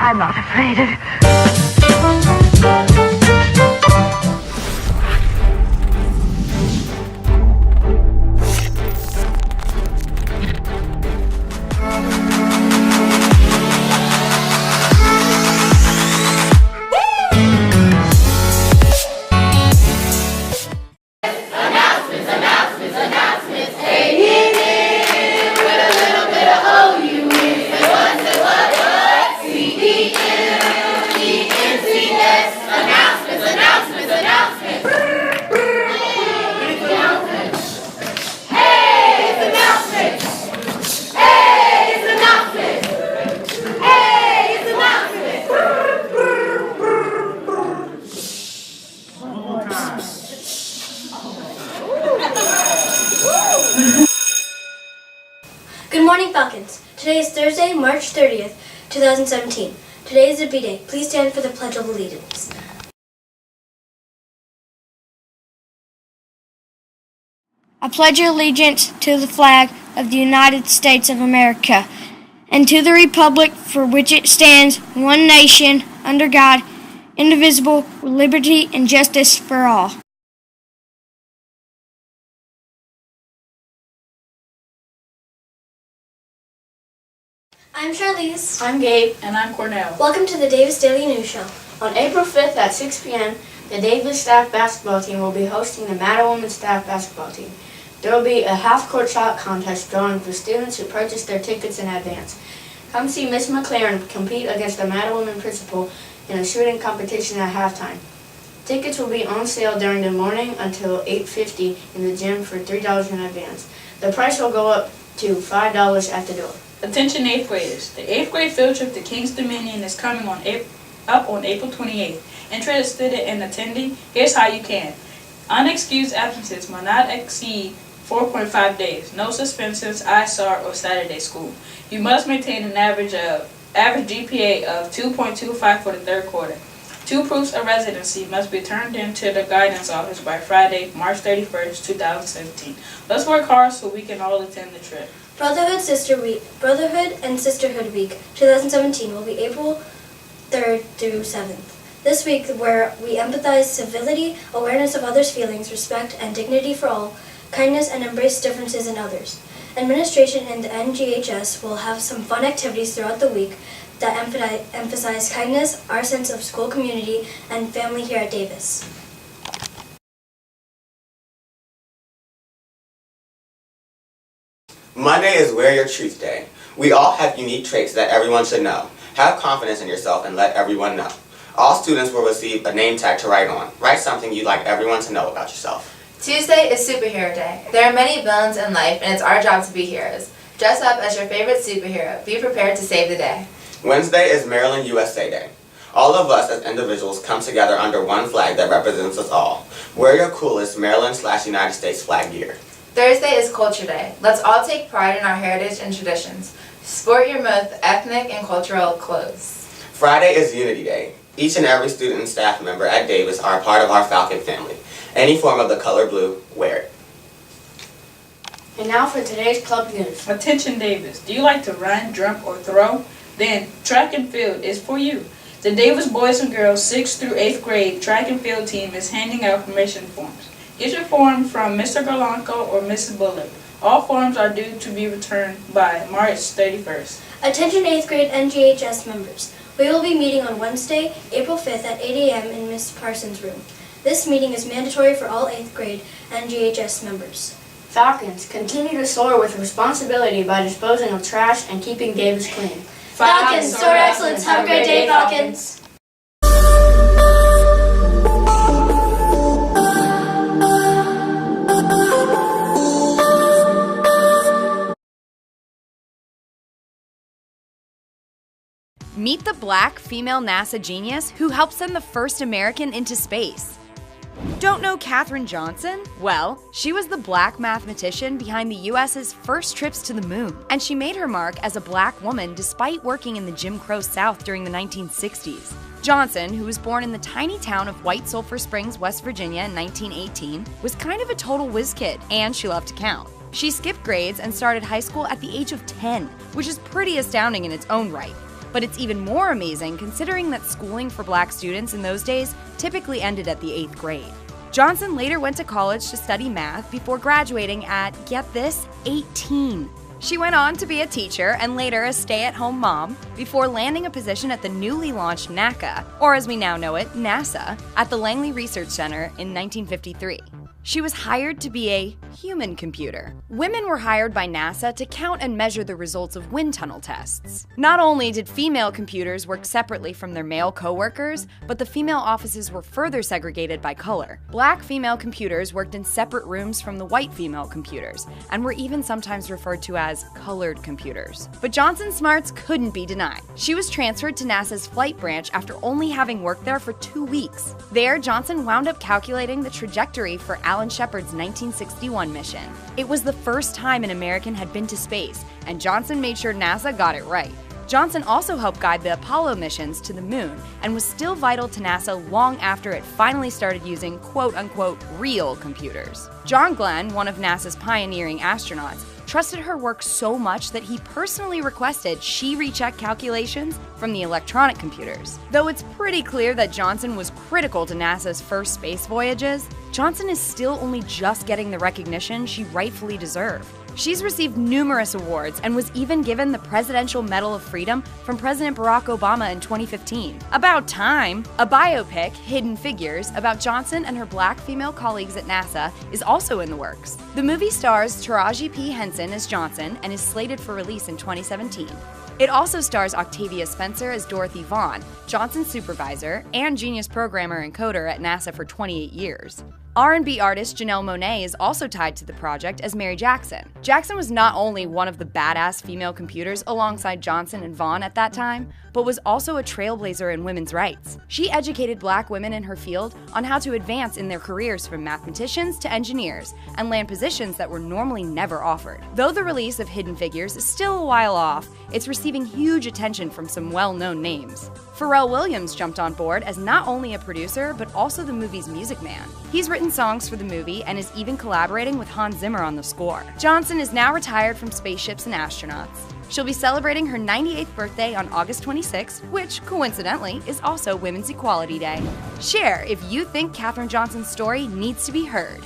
I'm not afraid of... Good morning, Falcons. Today is Thursday, March 30th, 2017. Today is a B-Day. Please stand for the Pledge of Allegiance. I pledge allegiance to the flag of the United States of America and to the republic for which it stands, one nation, under God, indivisible, with liberty and justice for all. I'm Charlize. I'm Gabe. And I'm Cornell. Welcome to the Davis Daily News Show. On April 5th at 6 p.m., the Davis staff basketball team will be hosting the Matter Women's staff basketball team. There will be a half-court shot contest drawn for students who purchase their tickets in advance. Come see Miss McLaren compete against the Matter Women principal in a shooting competition at halftime. Tickets will be on sale during the morning until 8:50 in the gym for $3 in advance. The price will go up to $5 at the door. Attention 8th graders. The 8th grade field trip to King's Dominion is coming up on April 28th. Interested in attending? Here's how you can. Unexcused absences will not exceed 4.5 days. No suspensions, ISR, or Saturday school. You must maintain an average GPA of 2.25 for the third quarter. 2 proofs of residency must be turned in to the guidance office by Friday, March 31st, 2017. Let's work hard so we can all attend the trip. Brotherhood and Sisterhood Week 2017 will be April 3rd through 7th. This week, where we empathize civility, awareness of others' feelings, respect and dignity for all, kindness and embrace differences in others. Administration and the NGHS will have some fun activities throughout the week that emphasize kindness, our sense of school community, and family here at Davis. Monday is Wear Your Truth Day. We all have unique traits that everyone should know. Have confidence in yourself and let everyone know. All students will receive a name tag to write on. Write something you'd like everyone to know about yourself. Tuesday is Superhero Day. There are many villains in life, and it's our job to be heroes. Dress up as your favorite superhero. Be prepared to save the day. Wednesday is Maryland USA Day. All of us as individuals come together under one flag that represents us all. Wear your coolest Maryland/United States flag gear. Thursday is Culture Day. Let's all take pride in our heritage and traditions. Sport your most ethnic and cultural clothes. Friday is Unity Day. Each and every student and staff member at Davis are a part of our Falcon family. Any form of the color blue, wear it. And now for today's club news. Attention Davis. Do you like to run, jump, or throw? Then track and field is for you. The Davis Boys and Girls 6th through 8th grade track and field team is handing out permission forms. Get your form from Mr. Galanco or Mrs. Bullard. All forms are due to be returned by March 31st. Attention 8th grade NGHS members. We will be meeting on Wednesday, April 5th at 8 a.m. in Ms. Parsons' room. This meeting is mandatory for all 8th grade NGHS members. Falcons, continue to soar with responsibility by disposing of trash and keeping Davis clean. Falcons, soar excellence. Have a great day, Falcons. Meet the black female NASA genius who helped send the first American into space. Don't know Katherine Johnson? Well, she was the black mathematician behind the US's first trips to the moon, and she made her mark as a black woman despite working in the Jim Crow South during the 1960s. Johnson, who was born in the tiny town of White Sulphur Springs, West Virginia in 1918, was kind of a total whiz kid, and she loved to count. She skipped grades and started high school at the age of 10, which is pretty astounding in its own right. But it's even more amazing considering that schooling for black students in those days typically ended at the 8th grade. Johnson later went to college to study math before graduating at, get this, 18. She went on to be a teacher and later a stay-at-home mom before landing a position at the newly launched NACA, or as we now know it, NASA, at the Langley Research Center in 1953. She was hired to be a human computer. Women were hired by NASA to count and measure the results of wind tunnel tests. Not only did female computers work separately from their male coworkers, but the female offices were further segregated by color. Black female computers worked in separate rooms from the white female computers, and were even sometimes referred to as colored computers. But Johnson's smarts couldn't be denied. She was transferred to NASA's flight branch after only having worked there for 2 weeks. There, Johnson wound up calculating the trajectory for Alan Shepard's 1961 mission. It was the first time an American had been to space, and Johnson made sure NASA got it right. Johnson also helped guide the Apollo missions to the moon and was still vital to NASA long after it finally started using quote-unquote real computers. John Glenn, one of NASA's pioneering astronauts, trusted her work so much that he personally requested she recheck calculations from the electronic computers. Though it's pretty clear that Johnson was critical to NASA's first space voyages, Johnson is still only just getting the recognition she rightfully deserved. She's received numerous awards and was even given the Presidential Medal of Freedom from President Barack Obama in 2015. About time! A biopic, Hidden Figures, about Johnson and her black female colleagues at NASA is also in the works. The movie stars Taraji P. Henson as Johnson and is slated for release in 2017. It also stars Octavia Spencer as Dorothy Vaughan, Johnson's supervisor and genius programmer and coder at NASA for 28 years. R&B artist Janelle Monáe is also tied to the project as Mary Jackson. Jackson was not only one of the badass female computers alongside Johnson and Vaughn at that time, but was also a trailblazer in women's rights. She educated black women in her field on how to advance in their careers from mathematicians to engineers and land positions that were normally never offered. Though the release of Hidden Figures is still a while off, it's receiving huge attention from some well-known names. Pharrell Williams jumped on board as not only a producer, but also the movie's music man. He's written songs for the movie and is even collaborating with Hans Zimmer on the score. Johnson is now retired from spaceships and astronauts. She'll be celebrating her 98th birthday on August 26th, which, coincidentally, is also Women's Equality Day. Share if you think Katherine Johnson's story needs to be heard.